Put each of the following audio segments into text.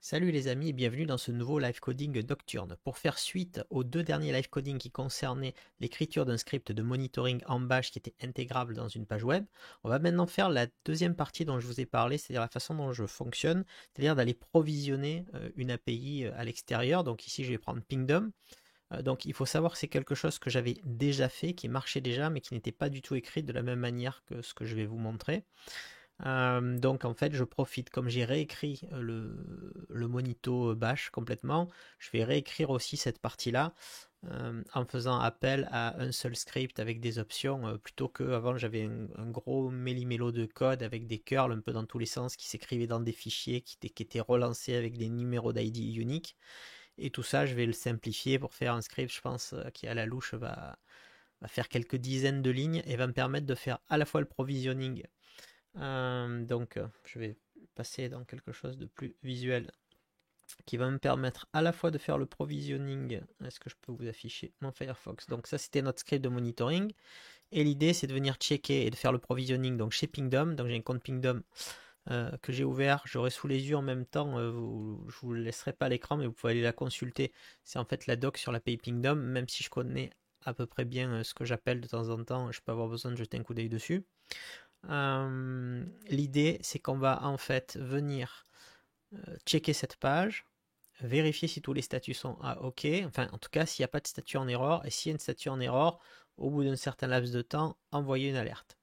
Salut les amis et bienvenue dans ce nouveau live coding nocturne. Pour faire suite aux deux derniers live coding qui concernaient l'écriture d'un script de monitoring en bash qui était intégrable dans une page web, on va maintenant faire la deuxième partie dont je vous ai parlé, c'est-à-dire la façon dont je fonctionne, c'est-à-dire d'aller provisionner une API à l'extérieur. Donc ici je vais prendre Pingdom. Donc il faut savoir que c'est quelque chose que j'avais déjà fait, qui marchait déjà, mais qui n'était pas du tout écrit de la même manière que ce que je vais vous montrer. Donc en fait, je profite, comme j'ai réécrit le monito bash complètement, je vais réécrire aussi cette partie-là en faisant appel à un seul script avec des options, plutôt que avant j'avais un gros méli-mélo de code avec des curls un peu dans tous les sens qui s'écrivaient dans des fichiers qui étaient relancés avec des numéros d'ID uniques. Et tout ça, je vais le simplifier pour faire un script, je pense, qui à la louche va faire quelques dizaines de lignes et va me permettre de faire à la fois le provisioning. Je vais passer dans quelque chose de plus visuel qui va me permettre à la fois de faire le provisioning. Est-ce que je peux vous afficher mon Firefox? Donc ça, c'était notre script de monitoring. Et l'idée, c'est de venir checker et de faire le provisioning donc chez Pingdom. Donc j'ai un compte Pingdom que j'ai ouvert. J'aurai sous les yeux en même temps. Je ne vous laisserai pas l'écran, mais vous pouvez aller la consulter. C'est en fait la doc sur l'API Pingdom. Même si je connais à peu près bien ce que j'appelle de temps en temps, je peux avoir besoin de jeter un coup d'œil dessus. L'idée, c'est qu'on va en fait venir checker cette page, vérifier si tous les statuts sont à OK, enfin en tout cas s'il n'y a pas de statut en erreur, et s'il y a une statut en erreur, au bout d'un certain laps de temps, envoyer une alerte.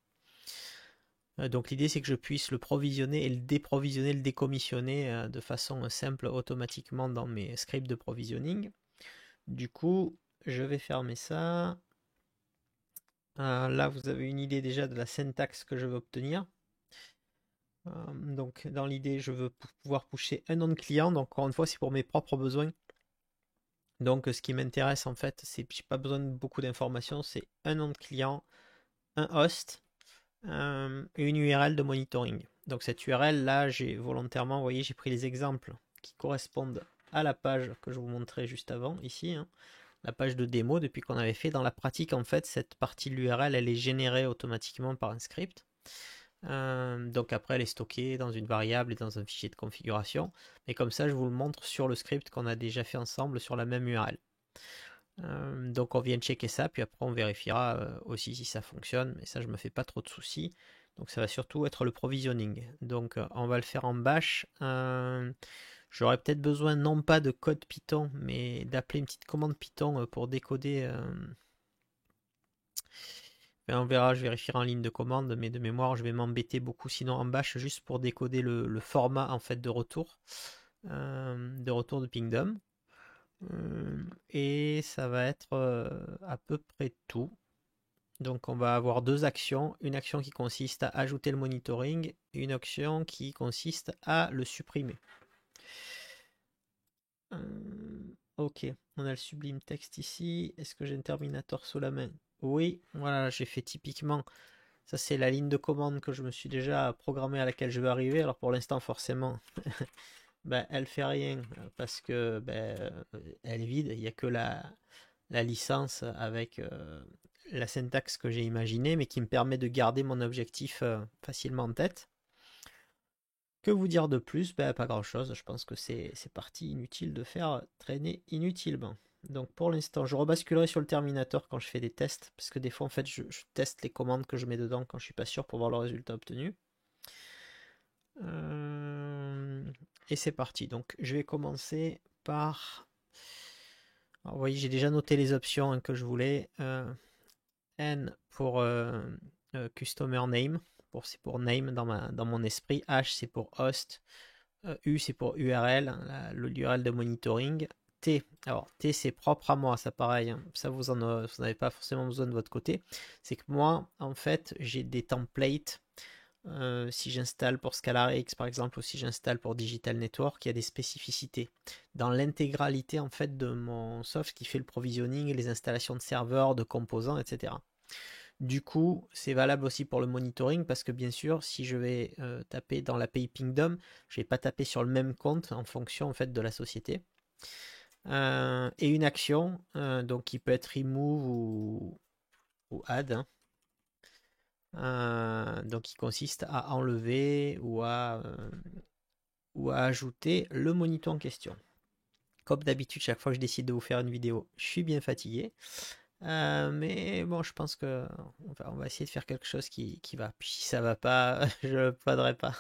Donc l'idée c'est que je puisse le provisionner et le déprovisionner, le décommissionner de façon simple automatiquement dans mes scripts de provisioning. Du coup, je vais fermer ça. Là, vous avez une idée déjà de la syntaxe que je veux obtenir. Donc dans l'idée, je veux pouvoir pusher un nom de client. Donc encore une fois, c'est pour mes propres besoins. Donc ce qui m'intéresse en fait, c'est que j'ai pas besoin de beaucoup d'informations, c'est un nom de client, un host et une URL de monitoring. Donc cette URL là, j'ai volontairement, vous voyez, j'ai pris les exemples qui correspondent à la page que je vous montrais juste avant ici, hein, la page de démo depuis qu'on avait fait. Dans la pratique, en fait, cette partie de l'URL, elle est générée automatiquement par un script. Donc après, elle est stockée dans une variable et dans un fichier de configuration. Mais comme ça, je vous le montre sur le script qu'on a déjà fait ensemble sur la même URL. Donc on vient checker ça, puis après on vérifiera aussi si ça fonctionne. Mais ça, je me fais pas trop de soucis. Donc ça va surtout être le provisioning. Donc on va le faire en bash. J'aurais peut-être besoin non pas de code Python, mais d'appeler une petite commande Python pour décoder. Ben, on verra, je vérifierai en ligne de commande, mais de mémoire, je vais m'embêter beaucoup sinon en bash juste pour décoder le format en fait de retour de Pingdom. Et ça va être à peu près tout. Donc on va avoir deux actions, une action qui consiste à ajouter le monitoring et une action qui consiste à le supprimer. Ok, on a le Sublime Text ici. Est-ce que j'ai un Terminator sous la main? Oui, voilà, j'ai fait typiquement. Ça, c'est la ligne de commande que je me suis déjà programmée à laquelle je veux arriver. Alors pour l'instant, forcément, ben, elle fait rien parce que ben, elle est vide. Il n'y a que la licence avec la syntaxe que j'ai imaginée, mais qui me permet de garder mon objectif facilement en tête. Que vous dire de plus? Ben, pas grand-chose. Je pense que c'est parti inutile de faire traîner inutilement. Donc pour l'instant, je rebasculerai sur le Terminator quand je fais des tests, parce que des fois en fait je teste les commandes que je mets dedans quand je suis pas sûr pour voir le résultat obtenu. Euh, Et c'est parti. Donc je vais commencer par... Alors, vous voyez, j'ai déjà noté les options hein, que je voulais. N pour Customer Name, c'est pour name dans mon esprit. H c'est pour host. U c'est pour URL, l'URL de monitoring. T, alors T c'est propre à moi, ça pareil, hein. Ça vous n'avez pas forcément besoin de votre côté. C'est que moi, en fait, j'ai des templates. Si j'installe pour ScalarX par exemple, ou si j'installe pour Digital Network, il y a des spécificités. Dans l'intégralité en fait de mon soft qui fait le provisioning, les installations de serveurs, de composants, etc. Du coup, c'est valable aussi pour le monitoring parce que bien sûr, si je vais taper dans l'API Pingdom, je ne vais pas taper sur le même compte en fonction en fait de la société. Et une action, donc qui peut être remove ou add, hein, donc qui consiste à enlever ou à ou à ajouter le moniteur en question. Comme d'habitude, chaque fois que je décide de vous faire une vidéo, je suis bien fatigué. Mais bon, je pense que on va essayer de faire quelque chose qui va. Puis si ça va pas, je ne plaindrai pas.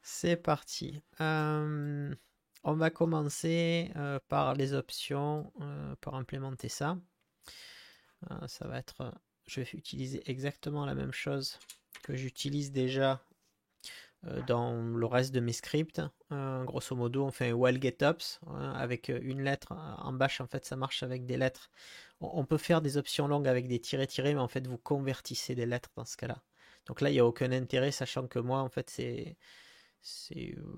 C'est parti. On va commencer par les options pour implémenter ça. Ça va être. Je vais utiliser exactement la même chose que j'utilise déjà dans le reste de mes scripts. Grosso modo, on fait un while getUps avec une lettre. En bash, en fait, ça marche avec des lettres. On peut faire des options longues avec des tirets-tirés, mais en fait, vous convertissez des lettres dans ce cas-là. Donc là, il n'y a aucun intérêt, sachant que moi, en fait,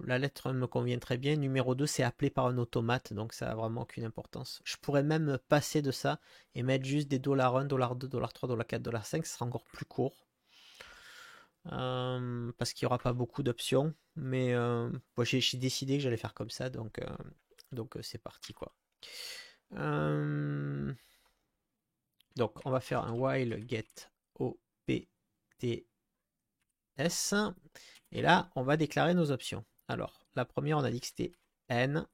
la lettre me convient très bien. Numéro 2, c'est appelé par un automate, donc ça n'a vraiment aucune importance. Je pourrais même passer de ça et mettre juste des $1, $2, $3, $4, $5, ce sera encore plus court. Parce qu'il n'y aura pas beaucoup d'options. Mais j'ai décidé que j'allais faire comme ça, donc c'est parti quoi. Donc on va faire un while get opts et là on va déclarer nos options. Alors la première on a dit que c'était n,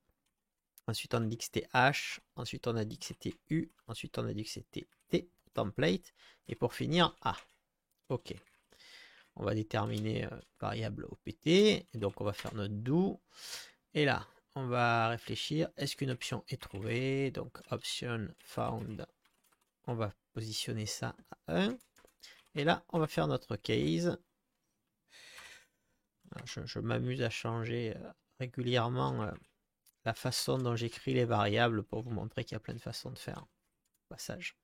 ensuite on a dit que c'était h, ensuite on a dit que c'était u, ensuite on a dit que c'était t template et pour finir a. Ok. On va déterminer variable opt, et donc on va faire notre do, et là on va réfléchir, est-ce qu'une option est trouvée, donc option found, on va positionner ça à 1, et là on va faire notre case. Alors, je m'amuse à changer régulièrement la façon dont j'écris les variables pour vous montrer qu'il y a plein de façons de faire passage.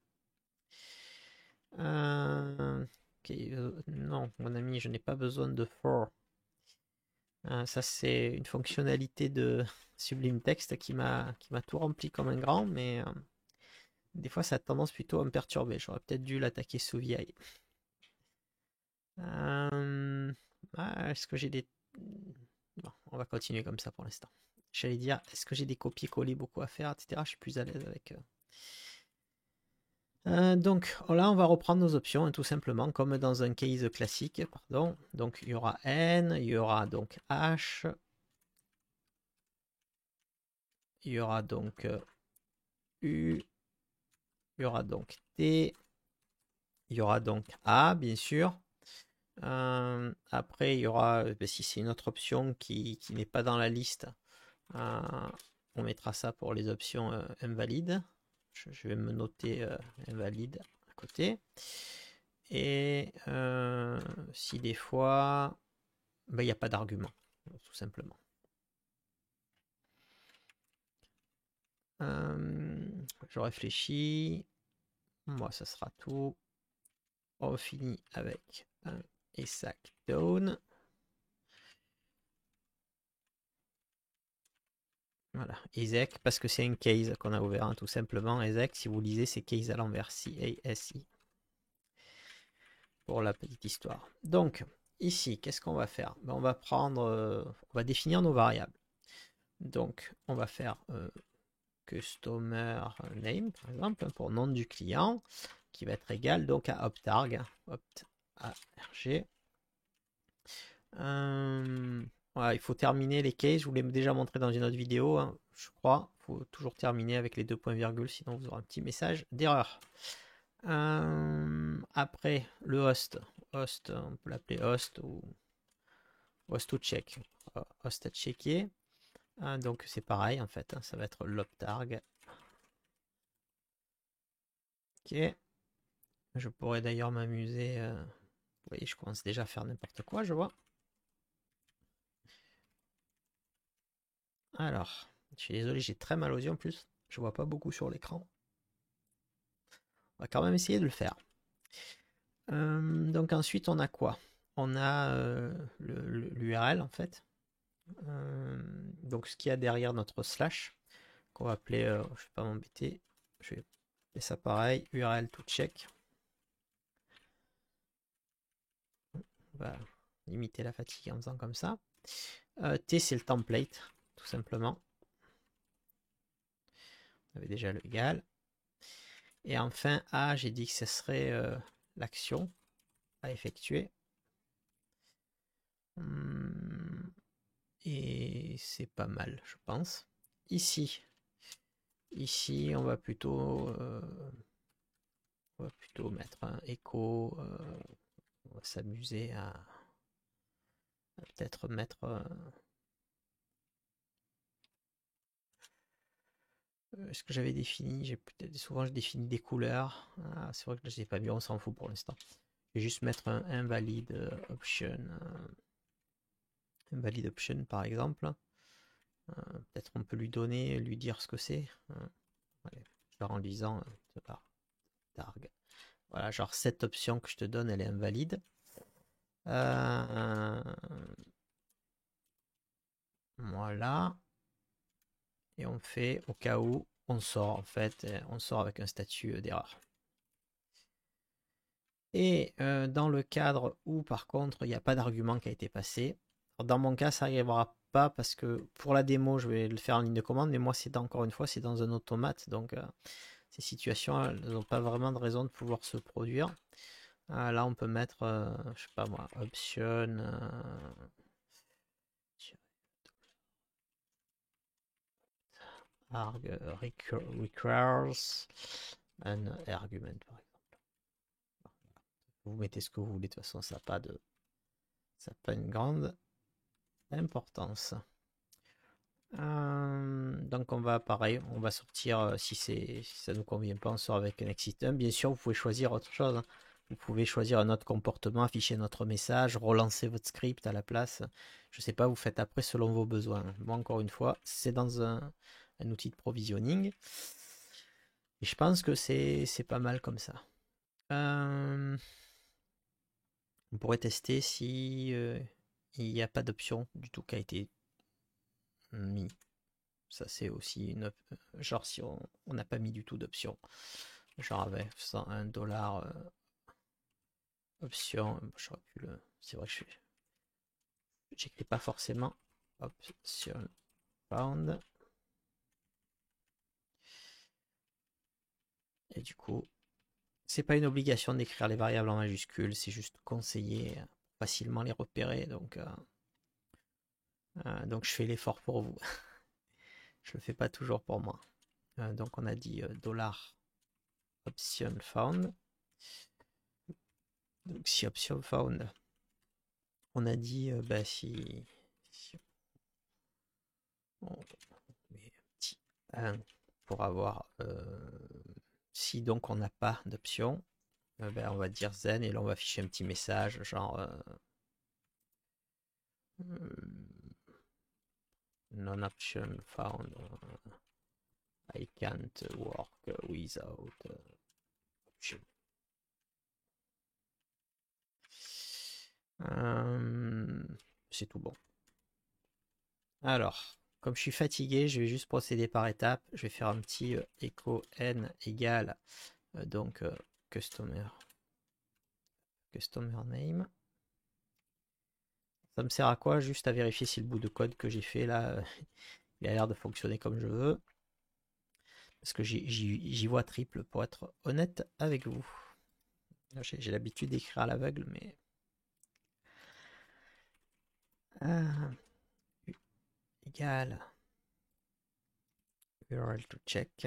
Non mon ami, je n'ai pas besoin de for. Ça c'est une fonctionnalité de Sublime Text qui m'a tout rempli comme un grand, mais des fois ça a tendance plutôt à me perturber. J'aurais peut-être dû l'attaquer sous VI. Est-ce que j'ai des... Bon, on va continuer comme ça pour l'instant. J'allais dire, est-ce que j'ai des copier-coller beaucoup à faire, etc. Je suis plus à l'aise avec... donc là, on va reprendre nos options, hein, tout simplement, comme dans un case classique. Pardon. Donc il y aura N, il y aura donc H, il y aura donc U, il y aura donc T, il y aura donc A, bien sûr. Après, il y aura, si c'est une autre option qui n'est pas dans la liste, on mettra ça pour les options invalides. Je vais me noter invalide à côté. Et si des fois, il n'y a pas d'argument, tout simplement. Je réfléchis. Moi, ça sera tout. On finit avec un exact down. Voilà, exec, parce que c'est un case qu'on a ouvert, hein, tout simplement. Exec, si vous lisez, c'est case à l'envers, C-A-S-I. Pour la petite histoire. Donc, ici, qu'est-ce qu'on va faire? On va prendre, on va définir nos variables. Donc, on va faire customer name, par exemple, pour nom du client, qui va être égal donc à optarg, opt-arg. Voilà, il faut terminer les cases, je vous l'ai déjà montré dans une autre vidéo, hein, je crois. Il faut toujours terminer avec les deux points virgules, sinon vous aurez un petit message d'erreur. Après, le host, on peut l'appeler host ou host to check, host à checker. Donc c'est pareil en fait, hein, ça va être l'optarg. Ok. Je pourrais d'ailleurs m'amuser. Vous voyez, je commence déjà à faire n'importe quoi, je vois. Alors, je suis désolé, j'ai très mal aux yeux en plus. Je vois pas beaucoup sur l'écran. On va quand même essayer de le faire. Donc ensuite, on a quoi? On a l'URL en fait. Donc ce qu'il y a derrière notre slash, qu'on va appeler, je ne vais pas m'embêter, je vais appeler ça pareil, URL to check. On va limiter la fatigue en faisant comme ça. T c'est le template, tout simplement. On avait déjà le égal. Et enfin, A, j'ai dit que ce serait l'action à effectuer. Et c'est pas mal, je pense. Ici, on va plutôt mettre un écho. On va s'amuser à peut-être mettre ce que j'avais défini. J'ai peut-être souvent je définis des couleurs. Ah, c'est vrai que je les ai pas mis, on s'en fout pour l'instant. Je vais juste mettre un invalid option. Invalid option par exemple. Peut-être on peut lui donner, lui dire ce que c'est. Allez, genre en lisant targ. Voilà, genre cette option que je te donne, elle est invalide. Voilà. Et on fait au cas où on sort en fait, on sort avec un statut d'erreur. Et dans le cadre où par contre il n'y a pas d'argument qui a été passé, dans mon cas ça n'arrivera pas parce que pour la démo je vais le faire en ligne de commande, mais moi c'est encore une fois c'est dans un automate, donc ces situations elles n'ont pas vraiment de raison de pouvoir se produire. Là on peut mettre, je sais pas moi, option arg requires an argument par exemple. Vous mettez ce que vous voulez, de toute façon ça n'a pas une grande importance. Donc on va pareil, on va sortir si ça nous convient pas, on sort avec un exit 1. Bien sûr, vous pouvez choisir autre chose. Vous pouvez choisir un autre comportement, afficher notre message, relancer votre script à la place. Je sais pas, vous faites après selon vos besoins. Moi encore une fois, c'est dans un outil de provisioning. Et je pense que c'est pas mal comme ça. On pourrait tester si il n'y a pas d'option du tout qui a été mis. Ça c'est aussi une genre si on n'a pas mis du tout d'option, genre avec $1 option, j'aurais pu le, c'est vrai que j'écris pas forcément option found, et du coup c'est pas une obligation d'écrire les variables en majuscules, c'est juste conseillé facilement les repérer, donc je fais l'effort pour vous. Je le fais pas toujours pour moi. Donc on a dit $option found. Donc si option found, on a dit bah, si on met petit 1 pour avoir si donc on n'a pas d'option, ben, on va dire zen et là on va afficher un petit message genre non option found, I can't work without option. C'est tout bon. Alors, comme je suis fatigué, je vais juste procéder par étapes. Je vais faire un petit echo n égale donc customer name. Ça me sert à quoi? Juste à vérifier si le bout de code que j'ai fait là, il a l'air de fonctionner comme je veux. Parce que j'y vois triple pour être honnête avec vous. J'ai l'habitude d'écrire à l'aveugle, mais... Égal. URL to check.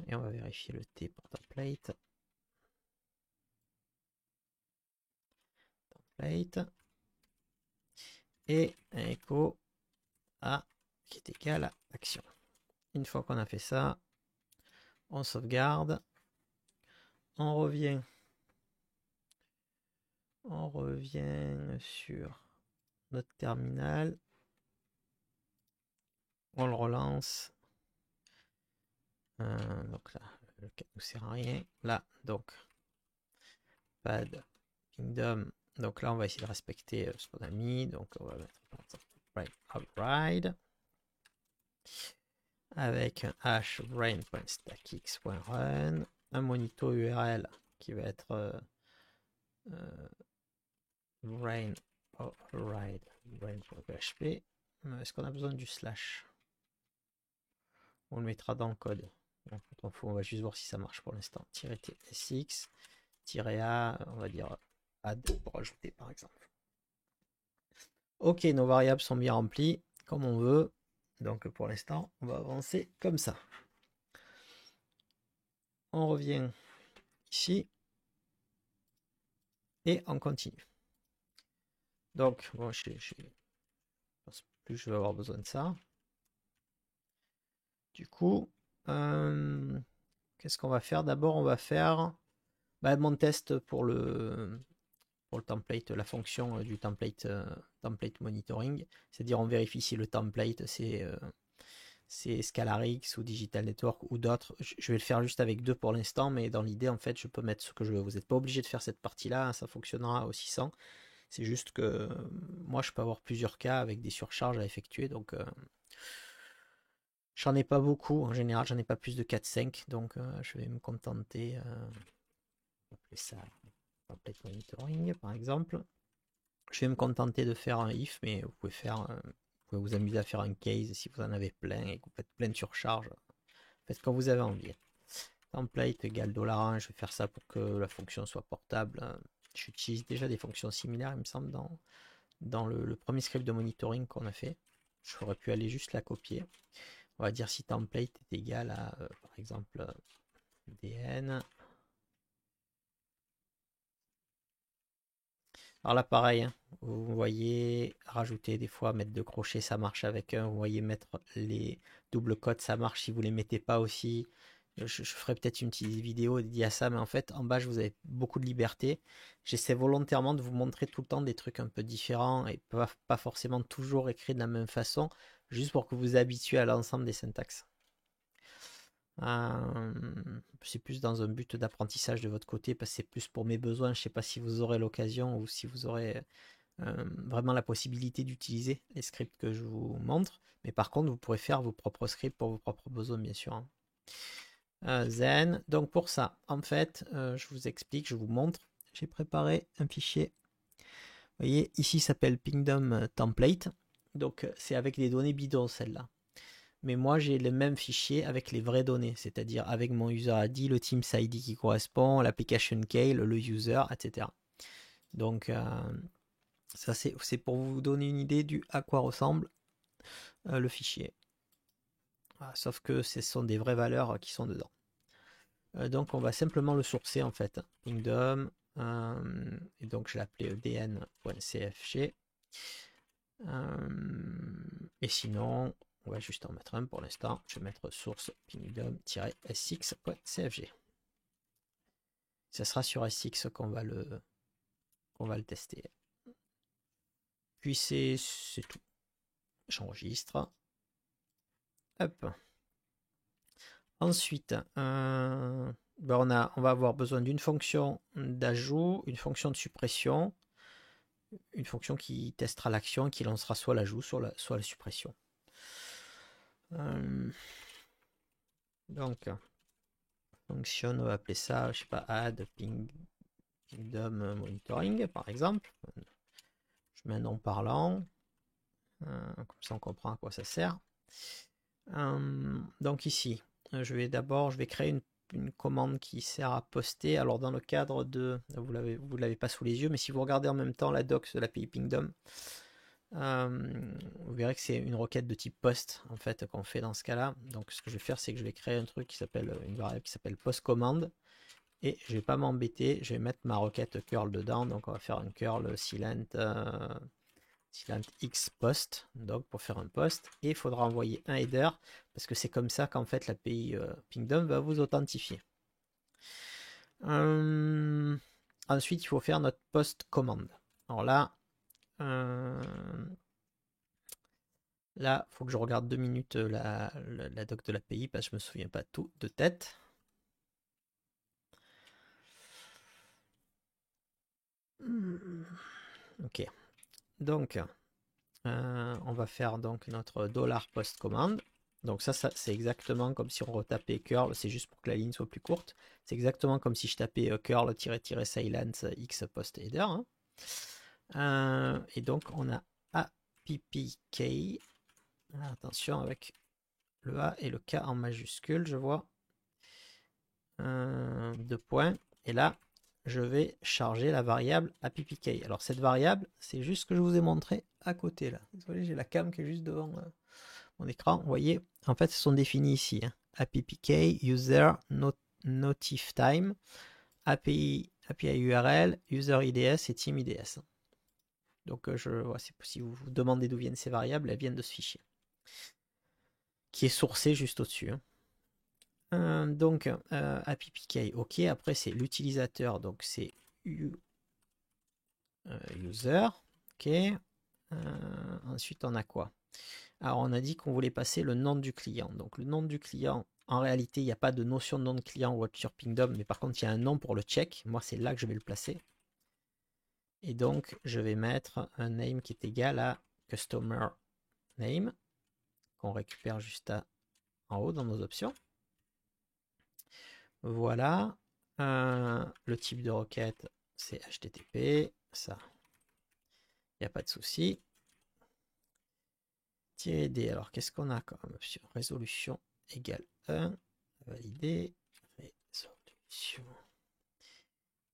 Et on va vérifier le T pour template. Et un echo A qui est égal à action. Une fois qu'on a fait ça, on sauvegarde. On revient sur notre terminal. On le relance. Donc là, le cas ne sert à rien. Là, donc, pad kingdom. Donc là, on va essayer de respecter ce qu'on a mis. Donc, on va mettre ride avec un hash brain.stackx.run, un monito URL qui va être brain override brain.php. Est-ce qu'on a besoin du slash? On le mettra dans le code. On va juste voir si ça marche pour l'instant. -tsx, -a, on va dire add pour ajouter par exemple. Ok, nos variables sont bien remplies, comme on veut. Donc pour l'instant, on va avancer comme ça. On revient ici. Et on continue. Donc, bon, je pense plus que je vais avoir besoin de ça. Du coup, qu'est-ce qu'on va faire? D'abord, on va faire mon test pour le template, la fonction du template, template monitoring. C'est-à-dire, on vérifie si le template, c'est ScalarX ou Digital Network ou d'autres. Je vais le faire juste avec deux pour l'instant, mais dans l'idée, en fait, je peux mettre ce que je veux. Vous n'êtes pas obligé de faire cette partie-là, hein, ça fonctionnera aussi sans. C'est juste que moi, je peux avoir plusieurs cas avec des surcharges à effectuer. Donc, j'en ai pas beaucoup. En général, j'en ai pas plus de 4-5. Donc, je vais me contenter. On va appeler ça template monitoring, par exemple. Je vais me contenter de faire un if, mais vous pouvez faire, vous pouvez vous amuser à faire un case si vous en avez plein et que vous faites plein de surcharges. Faites quand vous avez envie. Template égale $1. Je vais faire ça pour que la fonction soit portable. J'utilise déjà des fonctions similaires, il me semble, dans le premier script de monitoring qu'on a fait. J'aurais pu aller juste la copier. On va dire si template est égal à, par exemple, dn. Alors là, pareil, hein, vous voyez, rajouter des fois, mettre deux crochets, ça marche avec un. Vous voyez, mettre les doubles cotes, ça marche si vous les mettez pas aussi. Je ferai peut-être une petite vidéo dédiée à ça, mais en fait, en bas, vous avez beaucoup de liberté. J'essaie volontairement de vous montrer tout le temps des trucs un peu différents et pas forcément toujours écrits de la même façon, juste pour que vous vous habituez à l'ensemble des syntaxes. C'est plus dans un but d'apprentissage de votre côté, parce que c'est plus pour mes besoins. Je ne sais pas si vous aurez l'occasion ou si vous aurez vraiment la possibilité d'utiliser les scripts que je vous montre. Mais par contre, vous pourrez faire vos propres scripts pour vos propres besoins, bien sûr, hein. Zen. Donc pour ça, en fait, je vous explique, je vous montre. J'ai préparé un fichier. Vous voyez, ici s'appelle Pingdom Template. Donc c'est avec des données bidons, celle-là. Mais moi, j'ai le même fichier avec les vraies données, c'est-à-dire avec mon user ID, le Teams ID qui correspond, l'application key, le user, etc. Donc ça, c'est pour vous donner une idée du à quoi ressemble le fichier. Voilà, sauf que ce sont des vraies valeurs qui sont dedans. Donc on va simplement le sourcer en fait. Pingdom. Et donc je l'ai appelé dn.cfg. Et sinon, on va juste en mettre un pour l'instant. Je vais mettre source pingdom-sx.cfg. Ce sera sur SX qu'on va le tester. Puis c'est tout. J'enregistre. Hop. Ensuite, on va avoir besoin d'une fonction d'ajout, une fonction de suppression, une fonction qui testera l'action et qui lancera soit l'ajout, soit la suppression. Donc, fonction, on va appeler ça, je sais pas, add pingdom monitoring, par exemple. Je mets un nom parlant. Comme ça, on comprend à quoi ça sert. Donc ici, je vais créer une commande qui sert à poster. Alors dans le cadre de, vous l'avez pas sous les yeux, mais si vous regardez en même temps la docs de l'API Pingdom, vous verrez que c'est une requête de type post en fait qu'on fait dans ce cas-là. Donc ce que je vais faire, c'est que je vais créer un truc qui s'appelle une variable qui s'appelle post command. Et je vais pas m'embêter, je vais mettre ma requête curl dedans. Donc on va faire un curl silent x post, donc pour faire un post, et il faudra envoyer un header parce que c'est comme ça qu'en fait l'API Pingdom va vous authentifier. Ensuite, il faut faire notre post commande. Alors là, il faut que je regarde 2 minutes la doc de l'API parce que je me souviens pas tout de tête. Ok, donc on va faire donc notre $post command. Donc ça c'est exactement comme si on retapait curl, c'est juste pour que la ligne soit plus courte. C'est exactement comme si je tapais curl-silence x post header, hein. Et donc on a appk. Attention avec le A et le K en majuscule, je vois. 2 points. Et là, je vais charger la variable AppyPK. Alors cette variable, c'est juste ce que je vous ai montré à côté là. Désolé, j'ai la cam qui est juste devant mon écran. Vous voyez, en fait, elles sont définies ici. Hein. AppyPK, user, notif time, API URL, user IDS et team IDS. Donc si vous vous demandez d'où viennent ces variables, elles viennent de ce fichier qui est sourcé juste au-dessus. Hein. Donc AppyPK, ok. Après c'est l'utilisateur, donc c'est user, ok. Ensuite on a quoi? Alors on a dit qu'on voulait passer le nom du client. Donc le nom du client, en réalité il n'y a pas de notion de nom de client watch sur Pingdom, mais par contre il y a un nom pour le check. Moi c'est là que je vais le placer. Et donc je vais mettre un name qui est égal à customer name, qu'on récupère juste en haut dans nos options. Voilà. Le type de requête, c'est HTTP. Ça, il n'y a pas de souci. -d, alors qu'est-ce qu'on a comme option? Résolution égale 1. Valider. Résolution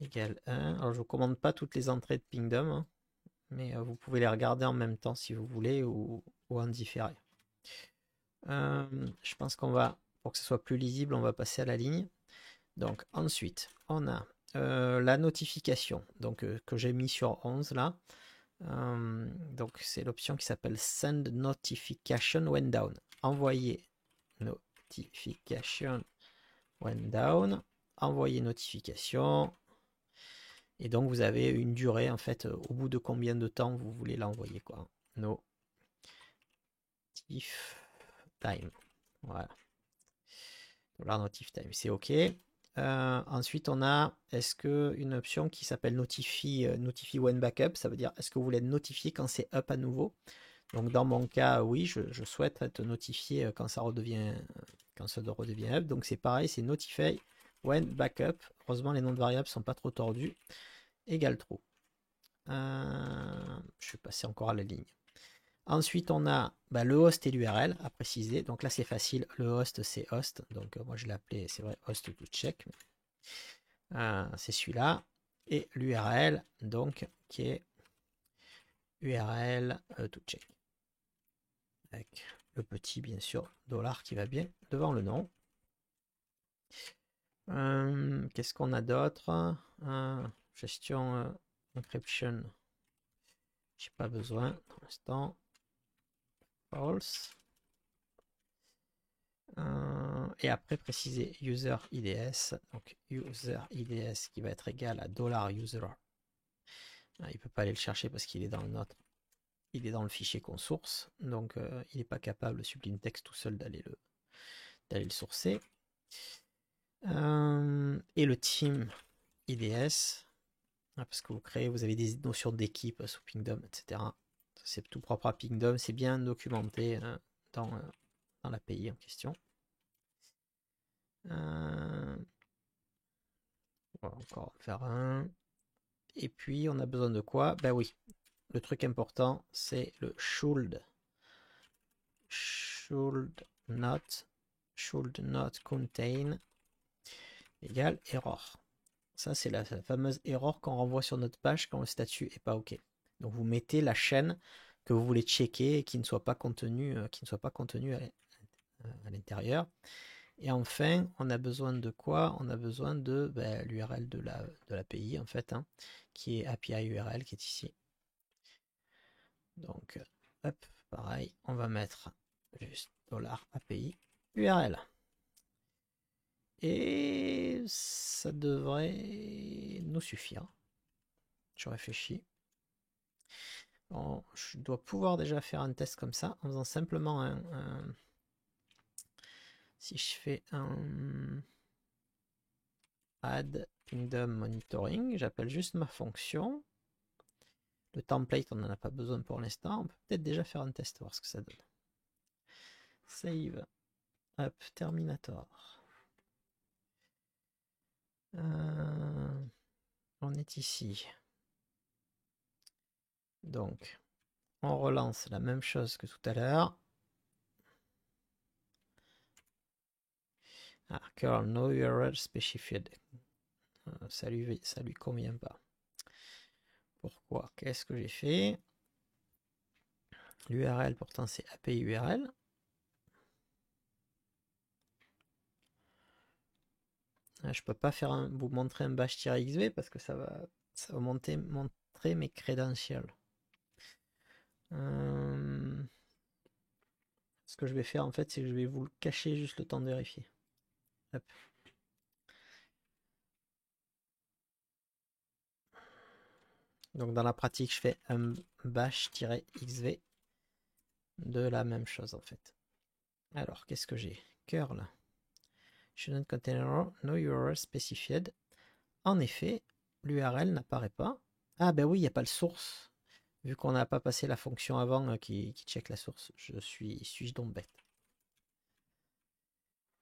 égale 1. Alors je ne vous commande pas toutes les entrées de Pingdom, hein, mais vous pouvez les regarder en même temps si vous voulez ou en différé. Je pense qu'on va, pour que ce soit plus lisible, on va passer à la ligne. Donc ensuite, on a la notification donc, que j'ai mis sur 11 là. Donc c'est l'option qui s'appelle Send Notification When Down. Envoyer notification when down. Envoyer notification. Et donc vous avez une durée en fait au bout de combien de temps vous voulez l'envoyer quoi. Notif time. Voilà. La notif time, c'est OK. Ensuite, on a une option qui s'appelle notify when backup. Ça veut dire est-ce que vous voulez être notifié quand c'est up à nouveau. Donc dans mon cas, oui, je souhaite être notifié quand ça redevient up. Donc c'est pareil, c'est notify when backup. Heureusement, les noms de variables sont pas trop tordus. Égale true. Je vais passer encore à la ligne. Ensuite, on a le host et l'URL à préciser. Donc là, c'est facile. Le host, c'est host. Donc moi, je l'ai appelé, c'est vrai, host to check. C'est celui-là. Et l'URL, donc, qui est URL to check. Avec le petit, bien sûr, dollar qui va bien devant le nom. Qu'est-ce qu'on a d'autre? Gestion encryption. J'ai pas besoin pour l'instant. False. Et après préciser user IDS, donc user IDS qui va être égal à $user. Il ne peut pas aller le chercher parce qu'il est dans le nôtre, il est dans le fichier qu'on source, donc il n'est pas capable, Sublime Text tout seul, d'aller le sourcer. Et le team IDS, parce que vous avez des notions d'équipe sous Pingdom, etc. C'est tout propre à Pingdom, c'est bien documenté dans l'API en question. On va encore faire un. Et puis on a besoin de quoi? Ben oui, le truc important c'est le should not contain égale error. Ça c'est la fameuse erreur qu'on renvoie sur notre page quand le statut est pas OK. Donc vous mettez la chaîne que vous voulez checker et qui ne soit pas contenue à l'intérieur. Et enfin, on a besoin de quoi? On a besoin de l'URL de l'API en fait, hein, qui est API URL qui est ici. Donc, hop, pareil, on va mettre juste $API URL. Et ça devrait nous suffire. Je réfléchis. Bon, je dois pouvoir déjà faire un test comme ça en faisant simplement si je fais un add pingdom monitoring, j'appelle juste ma fonction. Le template, on n'en a pas besoin pour l'instant. On peut peut-être déjà faire un test, voir ce que ça donne. Save. Hop, Terminator. On est ici. Donc, on relance la même chose que tout à l'heure. Curl no URL specified. ça lui convient pas. Pourquoi? Qu'est-ce que j'ai fait? L'URL, pourtant, c'est API URL. Je peux pas vous montrer un bash-xv parce que ça va montrer mes credentials. Ce que je vais faire en fait, c'est que je vais vous le cacher juste le temps de vérifier. Hop. Donc dans la pratique, je fais un bash-xv de la même chose en fait. Alors, qu'est-ce que j'ai? Curl. Shouldn't contain error, no URL specified. En effet, l'URL n'apparaît pas. Ah ben oui, il n'y a pas le source. Vu qu'on n'a pas passé la fonction avant qui check la source. Suis-je donc bête?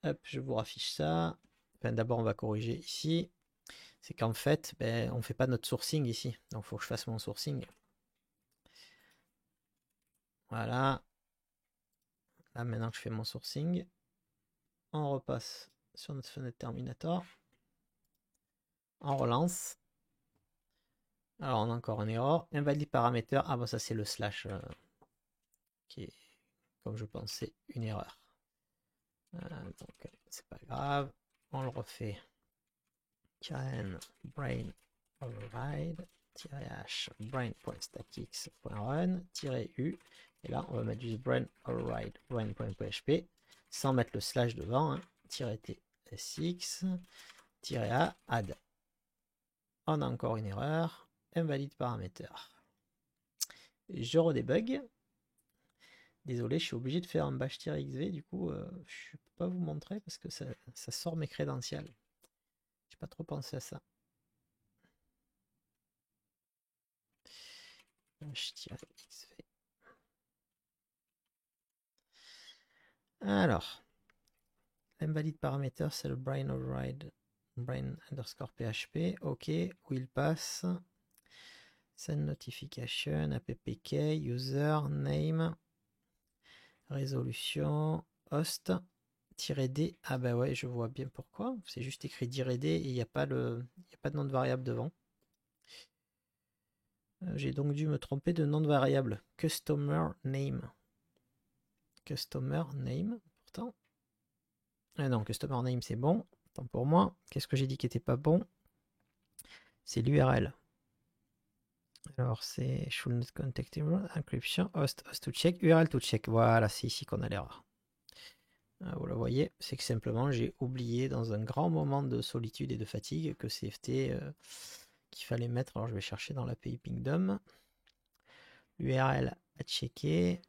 Hop, je vous raffiche ça. Enfin, d'abord, on va corriger ici. C'est qu'en fait, ben, on ne fait pas notre sourcing ici. Donc, il faut que je fasse mon sourcing. Voilà. Là, maintenant que je fais mon sourcing, on repasse sur notre fenêtre Terminator. On relance. Alors, on a encore une erreur. Invalide paramètre. Ah, bon, ça, c'est le slash qui est, comme je pensais, une erreur. Donc, c'est pas grave. On le refait. N brain override -h brain.statics.run -u. Et là, on va mettre du brain override brain.php sans mettre le slash devant. Hein, -tsx -a add. On a encore une erreur. Invalide paramètre. Je redébug. Désolé, je suis obligé de faire un bash-xv. Du coup, je ne peux pas vous montrer parce que ça sort mes crédentials. J'ai pas trop pensé à ça. Bash-xv. Alors, l'invalide paramètre, c'est le brain override brain underscore php. Ok, où il passe? Send notification, appk, user, name, résolution, host, -d. Ah bah ouais, je vois bien pourquoi. C'est juste écrit -d et il n'y a pas de nom de variable devant. J'ai donc dû me tromper de nom de variable. Customer name. Customer name, pourtant. Ah non, customer name c'est bon. Tant pour moi. Qu'est-ce que j'ai dit qui n'était pas bon? C'est l'URL. Alors c'est should not contact encryption, host to check, URL to check. Voilà, c'est ici qu'on a l'erreur. Vous la voyez, c'est que simplement j'ai oublié dans un grand moment de solitude et de fatigue que CFT qu'il fallait mettre. Alors je vais chercher dans l'API Pingdom. L'URL à checker,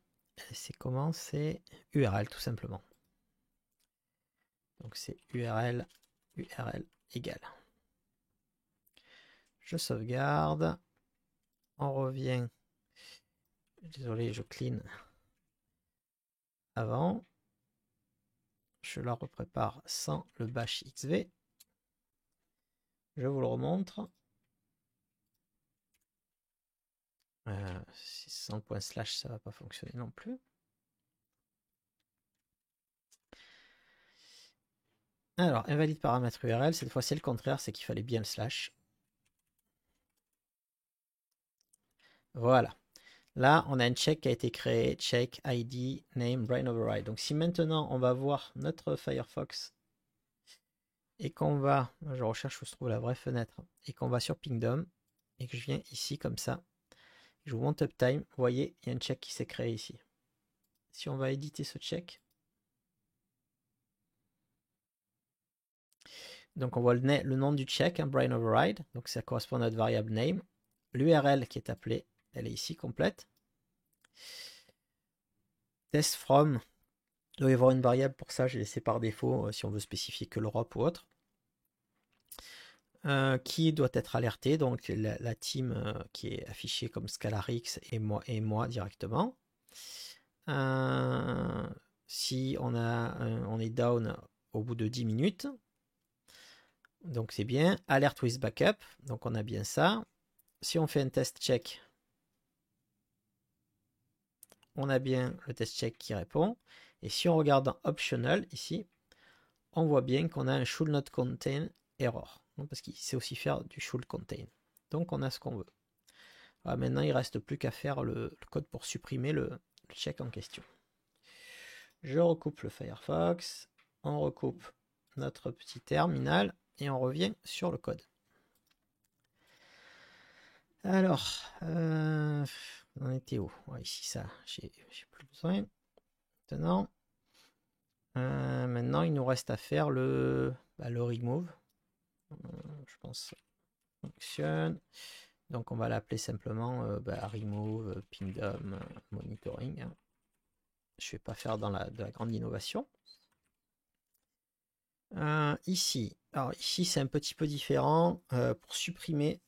c'est comment? C'est URL tout simplement. Donc c'est URL égale. Je sauvegarde. On revient. Désolé, je clean avant. Je la reprépare sans le bash xv. Je vous le remontre. Sans le point slash, ça va pas fonctionner non plus. Alors, invalide paramètre URL, cette fois c'est le contraire, c'est qu'il fallait bien le slash. Voilà. Là, on a un check qui a été créé, check ID name brain override. Donc si maintenant on va voir notre Firefox et qu'on va, je recherche où se trouve la vraie fenêtre, et qu'on va sur Pingdom et que je viens ici comme ça, je vous montre Uptime, vous voyez, il y a un check qui s'est créé ici. Si on va éditer ce check, donc on voit le nom du check, hein, brain override, donc ça correspond à notre variable name. L'URL qui est appelée, elle est ici complète. Test from, il doit y avoir une variable pour ça, j'ai laissé par défaut si on veut spécifier que l'Europe ou autre. Qui doit être alerté, donc la team qui est affichée comme Scalarix et moi directement. Si on est down au bout de 10 minutes, donc c'est bien. Alert with backup, donc on a bien ça. Si on fait un test check, on a bien le test check qui répond. Et si on regarde dans optional ici, on voit bien qu'on a un should not contain error. Non, parce qu'il sait aussi faire du should contain. Donc on a ce qu'on veut. Voilà, maintenant il ne reste plus qu'à faire le code pour supprimer le check en question. Je recoupe le Firefox, on recoupe notre petit terminal et on revient sur le code. Alors, on était où? Ouais, ici ça, j'ai plus besoin. Maintenant, il nous reste à faire le remove. Je pense que ça fonctionne. Donc on va l'appeler simplement remove pingdom monitoring. Je ne vais pas faire de la grande innovation. Ici, alors ici c'est un petit peu différent. Pour supprimer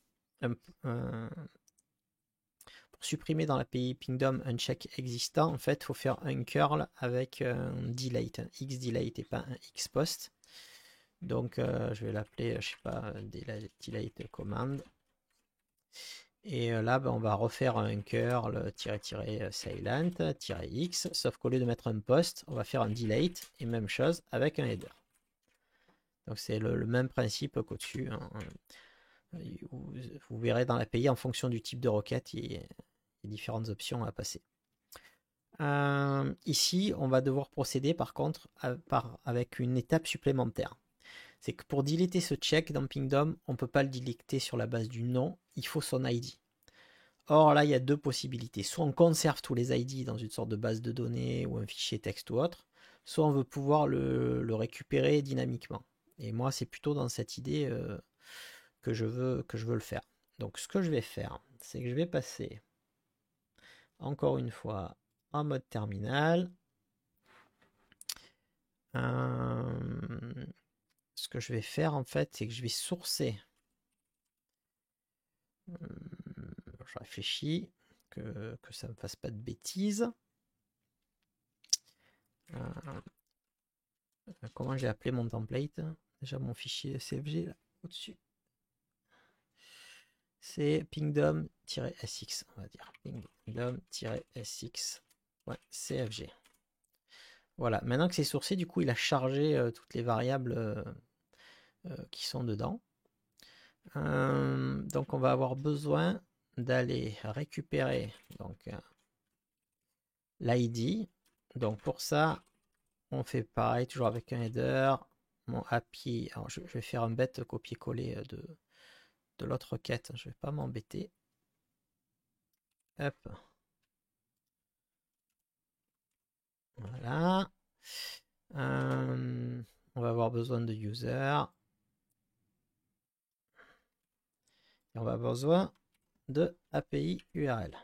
dans l'API Pingdom un check existant, en fait, il faut faire un curl avec un delete, un xdelete et pas un xpost. Donc, je vais l'appeler, je sais pas, delete command. Et là, on va refaire un curl silent -x, sauf qu'au lieu de mettre un post, on va faire un delete et même chose avec un header. Donc, c'est le même principe qu'au-dessus. Hein. Vous verrez dans l'API, en fonction du type de requête, il y a différentes options à passer. Ici, on va devoir procéder par contre avec une étape supplémentaire. C'est que pour deleter ce check dans Pingdom, on ne peut pas le deleter sur la base du nom, il faut son ID. Or là, il y a deux possibilités. Soit on conserve tous les ID dans une sorte de base de données ou un fichier texte ou autre, soit on veut pouvoir le récupérer dynamiquement. Et moi, c'est plutôt dans cette idée que je veux le faire. Donc ce que je vais faire, c'est que je vais passer encore une fois en mode terminal. Ce que je vais faire en fait, c'est que je vais sourcer. Je réfléchis que ça ne me fasse pas de bêtises. Comment j'ai appelé mon template? Déjà mon fichier CFG là au-dessus. C'est pingdom-sx, on va dire. Pingdom-sx.cfg. Voilà, maintenant que c'est sourcé, du coup, il a chargé toutes les variables qui sont dedans. Donc, on va avoir besoin d'aller récupérer l'ID. Donc, pour ça, on fait pareil, toujours avec un header. Mon API, alors je vais faire un bête copier-coller de l'autre requête. Je ne vais pas m'embêter. Hop. Voilà. On va avoir besoin de user. Et on va avoir besoin de API URL.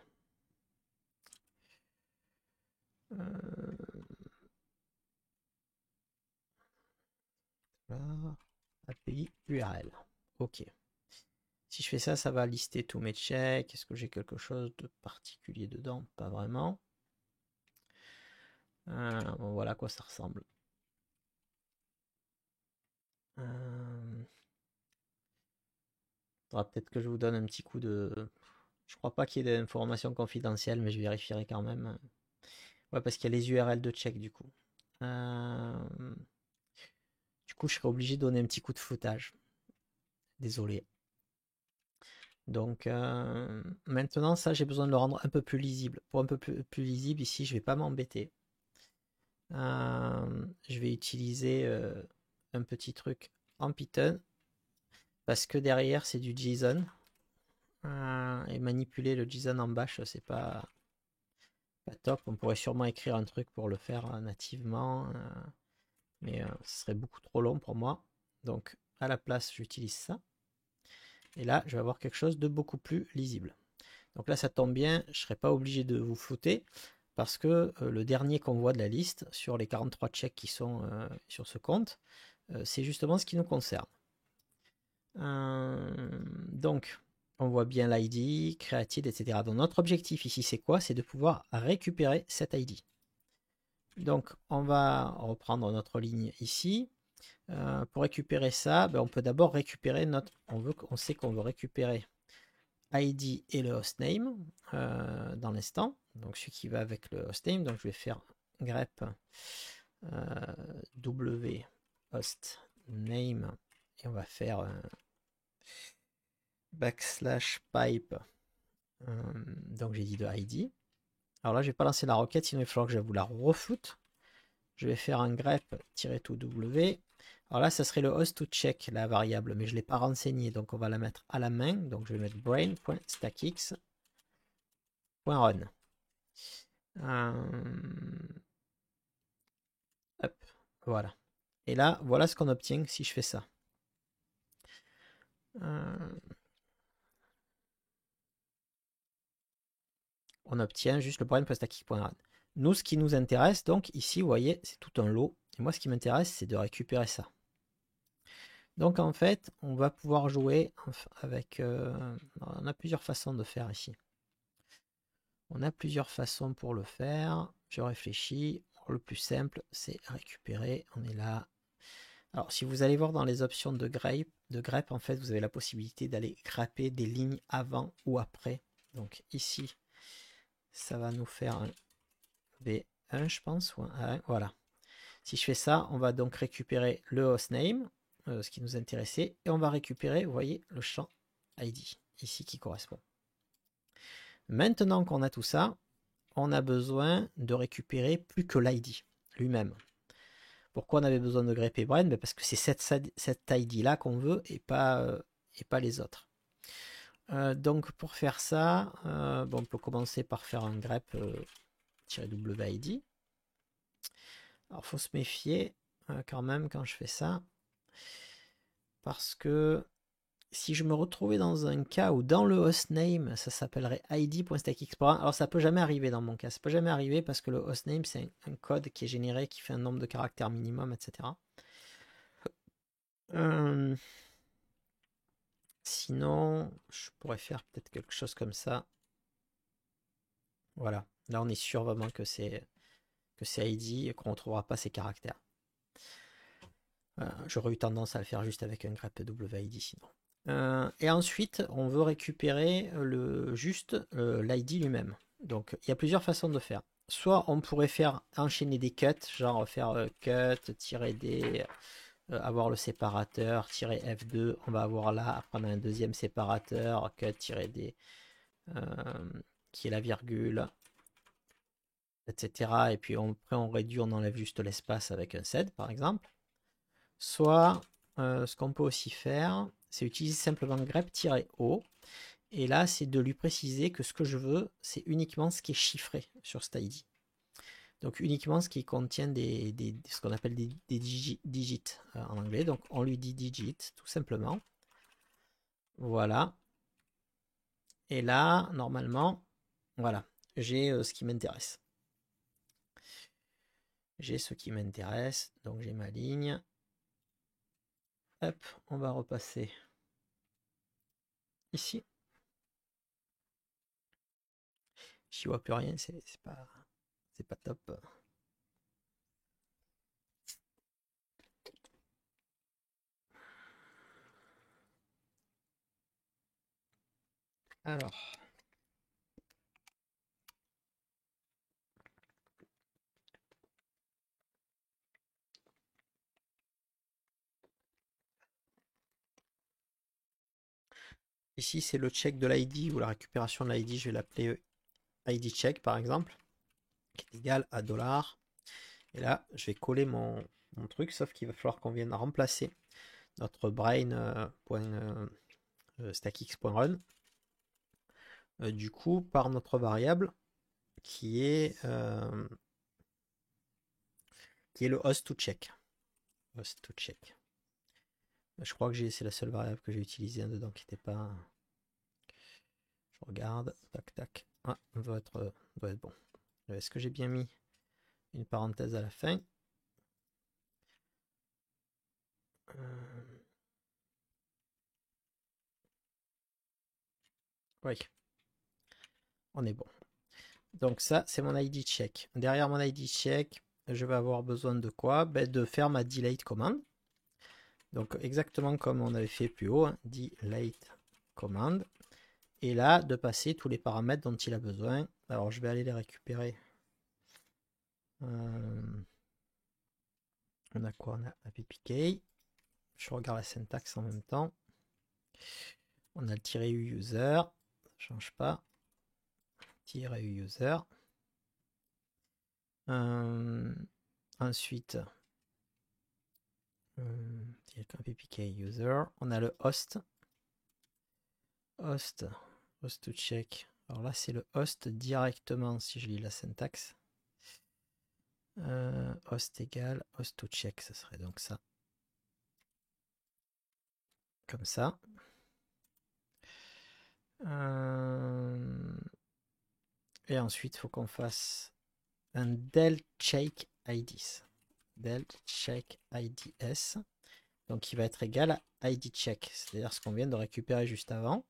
Voilà. API URL. OK. Si je fais ça, ça va lister tous mes checks. Est-ce que j'ai quelque chose de particulier dedans? Pas vraiment. Bon, voilà à quoi ça ressemble. Faudra peut-être que je vous donne un petit coup de... Je crois pas qu'il y ait d'informations confidentielles, mais je vérifierai quand même. Ouais, parce qu'il y a les URL de check du coup. Du coup, je serai obligé de donner un petit coup de floutage. Désolé. Donc maintenant, ça, j'ai besoin de le rendre un peu plus lisible. Pour un peu plus lisible, ici, je vais pas m'embêter. Je vais utiliser un petit truc en Python parce que derrière, c'est du JSON. Et manipuler le JSON en bash, c'est pas top. On pourrait sûrement écrire un truc pour le faire nativement, mais ce serait beaucoup trop long pour moi. Donc à la place, j'utilise ça. Et là, je vais avoir quelque chose de beaucoup plus lisible. Donc là, ça tombe bien, je ne serai pas obligé de vous flouter parce que le dernier qu'on voit de la liste sur les 43 checks qui sont sur ce compte, c'est justement ce qui nous concerne. Donc, on voit bien l'ID, created, etc. Donc notre objectif ici, c'est quoi? C'est de pouvoir récupérer cet ID. Donc, on va reprendre notre ligne ici. Pour récupérer ça, on peut d'abord récupérer on sait qu'on veut récupérer ID et le hostname dans l'instant. Donc, ce qui va avec le hostname. Donc, je vais faire grep w hostname et on va faire backslash pipe, donc j'ai dit de ID. Alors là, je vais pas lancer la requête, sinon il va falloir que je vous la refoute. Je vais faire un grep-to-w. Alors là, ça serait le host to check, la variable, mais je ne l'ai pas renseigné, donc on va la mettre à la main. Donc je vais mettre brain.stackx.run. Hop, voilà. Et là, voilà ce qu'on obtient si je fais ça. On obtient juste le brain.stackx.run. Nous, ce qui nous intéresse, donc ici, vous voyez, c'est tout un lot. Et moi, ce qui m'intéresse, c'est de récupérer ça. Donc en fait, on va pouvoir jouer avec... on a plusieurs façons de faire ici. On a plusieurs façons pour le faire. Je réfléchis. Le plus simple, c'est récupérer. On est là. Alors, si vous allez voir dans les options de grep, en fait, vous avez la possibilité d'aller grepper des lignes avant ou après. Donc ici, ça va nous faire un B1, je pense, ou un A1. Voilà. Si je fais ça, on va donc récupérer le hostname, ce qui nous intéressait, et on va récupérer, vous voyez, le champ ID, ici qui correspond. Maintenant qu'on a tout ça, on a besoin de récupérer plus que l'ID lui-même. Pourquoi on avait besoin de grepper brain? Parce que c'est cette ID-là qu'on veut et pas les autres. Donc pour faire ça, bon, on peut commencer par faire un grep-wid. Alors il faut se méfier quand même quand je fais ça. Parce que si je me retrouvais dans un cas où dans le hostname, ça s'appellerait id.stackx.run, alors ça peut jamais arriver dans mon cas. Ça peut jamais arriver parce que le hostname, c'est un code qui est généré, qui fait un nombre de caractères minimum, etc. Sinon, je pourrais faire peut-être quelque chose comme ça. Voilà. Là, on est sûr vraiment que c'est ID et qu'on ne retrouvera pas ces caractères. J'aurais eu tendance à le faire juste avec un grep WID sinon. Et ensuite, on veut récupérer juste l'ID lui-même. Donc, il y a plusieurs façons de faire. Soit on pourrait faire enchaîner des cuts, genre faire cut-d, avoir le séparateur, -F2, on va avoir là, après on a un deuxième séparateur, cut-d, qui est la virgule, etc. Et puis après on réduit, on enlève juste l'espace avec un sed par exemple. Soit ce qu'on peut aussi faire, c'est utiliser simplement grep-o. Et là, c'est de lui préciser que ce que je veux, c'est uniquement ce qui est chiffré sur cet ID. Donc uniquement ce qui contient ce qu'on appelle des digits en anglais. Donc on lui dit digit, tout simplement. Voilà. Et là, normalement, voilà, j'ai ce qui m'intéresse. J'ai ce qui m'intéresse, donc j'ai ma ligne. Hop, on va repasser ici. J'y vois plus rien, c'est pas top. Alors, ici c'est le check de l'ID ou la récupération de l'ID, je vais l'appeler ID check par exemple, qui est égal à $. Et là, je vais coller mon truc, sauf qu'il va falloir qu'on vienne remplacer notre brain.stackx.run du coup par notre variable qui est le host to check. Host to check. Je crois que c'est la seule variable que j'ai utilisée dedans qui n'était pas. Je regarde. Tac tac. Ah, on doit être bon. Est-ce que j'ai bien mis une parenthèse à la fin? Oui. On est bon. Donc ça, c'est mon ID check. Derrière mon ID check, je vais avoir besoin de quoi? De faire ma delete command. Donc exactement comme on avait fait plus haut, hein, delete command. Et là, de passer tous les paramètres dont il a besoin. Alors je vais aller les récupérer. On a quoi? On a appk. Je regarde la syntaxe en même temps. On a le -u user, ça change pas. -u user. Ensuite, ppk user. On a le host. Host to check. Alors là, c'est le host directement si je lis la syntaxe. Host égale host to check, ce serait donc ça. Comme ça. Et ensuite, il faut qu'on fasse un del check IDs. Del check IDS. Donc, qui va être égal à ID check. C'est-à-dire ce qu'on vient de récupérer juste avant.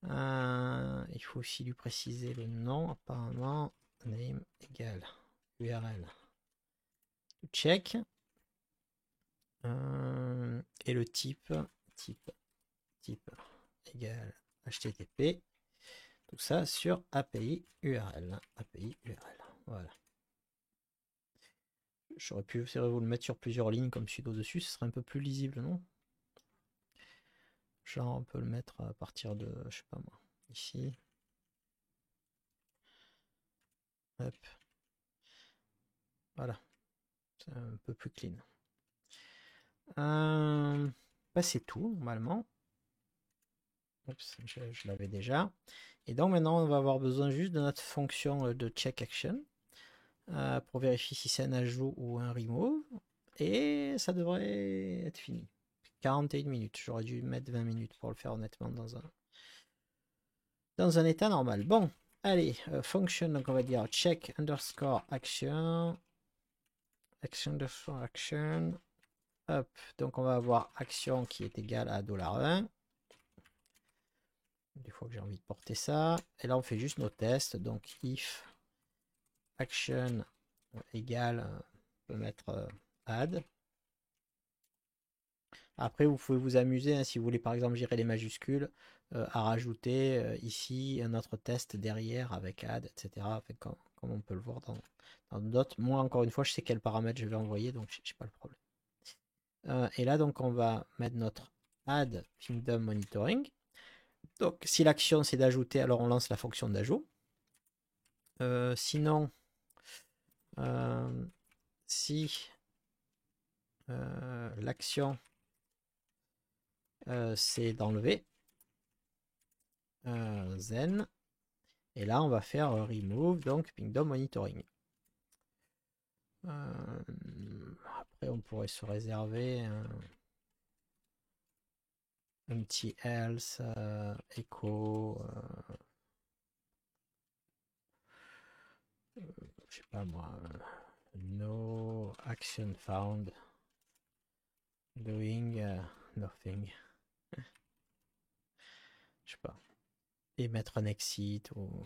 Il faut aussi lui préciser le nom. Apparemment, name égale URL check. Et le type égale HTTP. Tout ça sur API URL. API URL. Voilà. J'aurais pu vous le mettre sur plusieurs lignes comme sudo dessus, ce serait un peu plus lisible, non? Genre on peut le mettre à partir de, je sais pas moi, ici. Hop. Voilà. C'est un peu plus clean. Bah c'est tout, normalement. Oups, je l'avais déjà. Et donc maintenant, on va avoir besoin juste de notre fonction de check action pour vérifier si c'est un ajout ou un remove. Et ça devrait être fini. 41 minutes. J'aurais dû mettre 20 minutes pour le faire honnêtement dans un état normal. Bon, allez, function, donc on va dire check underscore action. Action underscore action. Hop, donc on va avoir action qui est égale à $1. Des fois que j'ai envie de porter ça. Et là, on fait juste nos tests. Donc, if action égale, on peut mettre add. Après, vous pouvez vous amuser, hein, si vous voulez par exemple gérer les majuscules, à rajouter ici un autre test derrière avec add, etc. Comme on peut le voir dans d'autres. Moi, encore une fois, je sais quel paramètre je vais envoyer, donc je n'ai pas le problème. Et là, donc, on va mettre notre add pingdom monitoring. Donc, si l'action c'est d'ajouter, alors on lance la fonction d'ajout. Sinon, si l'action c'est d'enlever, then, et là on va faire remove, donc pingdom monitoring. Après on pourrait se réserver un petit else, echo, je sais pas moi, no action found doing nothing. Je sais pas. Et mettre un exit ou.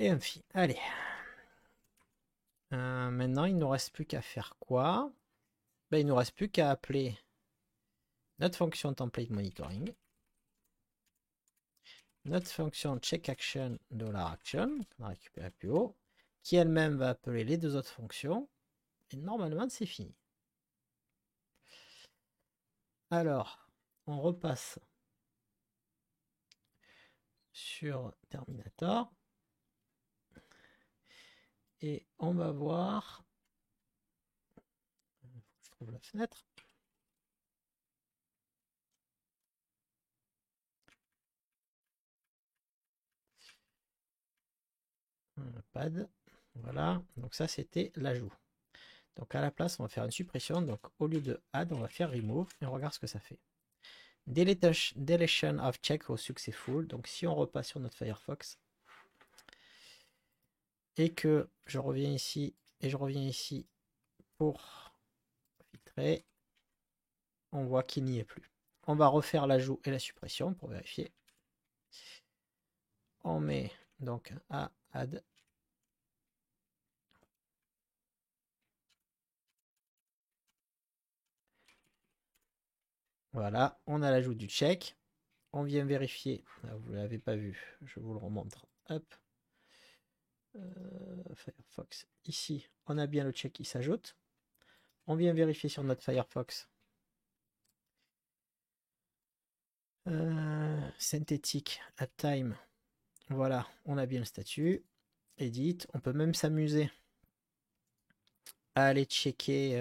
Et un fi. Allez. Maintenant, il ne nous reste plus qu'à faire quoi? Ben, il ne nous reste plus qu'à appeler notre fonction template monitoring, notre fonction check action $action, qu'on a récupéré plus haut, qui elle-même va appeler les deux autres fonctions, et normalement c'est fini. Alors, on repasse sur Terminator, et on va voir, je trouve la fenêtre, pad, voilà, donc ça c'était l'ajout. Donc à la place, on va faire une suppression. Donc au lieu de add, on va faire remove et on regarde ce que ça fait. Deletion of check au successful. Donc si on repasse sur notre Firefox et que je reviens ici et je reviens ici pour filtrer, on voit qu'il n'y est plus. On va refaire l'ajout et la suppression pour vérifier. On met donc un add. Voilà, on a l'ajout du check. On vient vérifier. Ah, vous ne l'avez pas vu, je vous le remontre. Hop. Firefox. Ici, on a bien le check qui s'ajoute. on vient vérifier sur notre Firefox. Synthétique, uptime. Voilà, on a bien le statut. Edit, on peut même s'amuser à aller checker.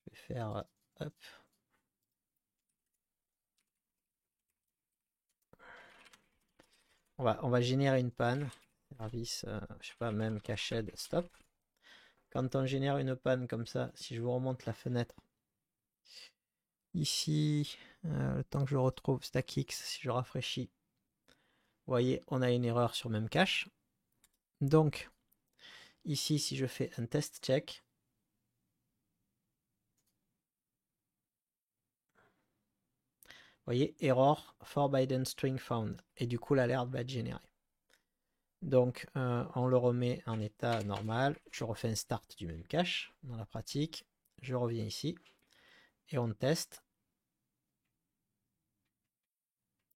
Je vais faire hop. On va générer une panne. Service, je sais pas, même cached, stop. Quand on génère une panne comme ça, si je vous remonte la fenêtre, ici, le temps que je retrouve StackX, si je rafraîchis, vous voyez, on a une erreur sur même cache. Donc, ici, si je fais un test check, vous voyez, error for Biden string found. Et du coup, l'alerte va être générée. Donc, on le remet en état normal. Je refais un start du même cache dans la pratique. Je reviens ici et on teste.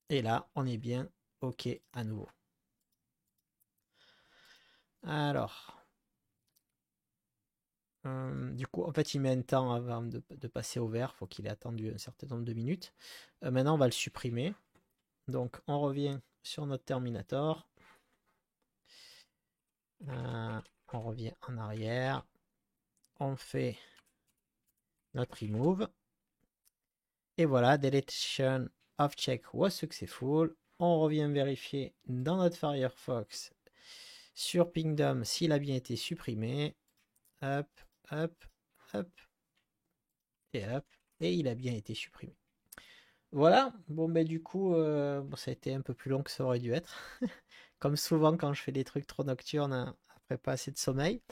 Et là, on est bien OK à nouveau. Alors, du coup, en fait, il met un temps avant de passer au vert. Il faut qu'il ait attendu un certain nombre de minutes. Maintenant, on va le supprimer. Donc, on revient sur notre Terminator. On revient en arrière. On fait notre remove. Et voilà, deletion of check was successful. On revient vérifier dans notre Firefox sur Pingdom s'il a bien été supprimé. Hop, hop, hop. Et hop. Et il a bien été supprimé. Voilà, bon ben du coup, ça a été un peu plus long que ça aurait dû être. Comme souvent quand je fais des trucs trop nocturnes, hein, après pas assez de sommeil.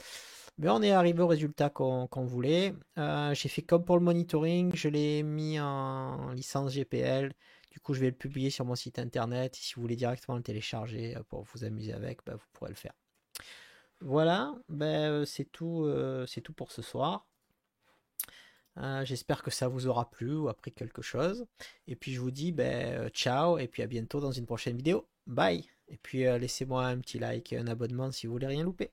Mais on est arrivé au résultat qu'on voulait. J'ai fait comme pour le monitoring, je l'ai mis en licence GPL. Du coup, je vais le publier sur mon site internet. Si vous voulez directement le télécharger pour vous amuser avec, vous pourrez le faire. Voilà, c'est tout pour ce soir. J'espère que ça vous aura plu ou appris quelque chose. Et puis je vous dis ciao et puis à bientôt dans une prochaine vidéo. Bye. Et puis laissez-moi un petit like et un abonnement si vous voulez rien louper.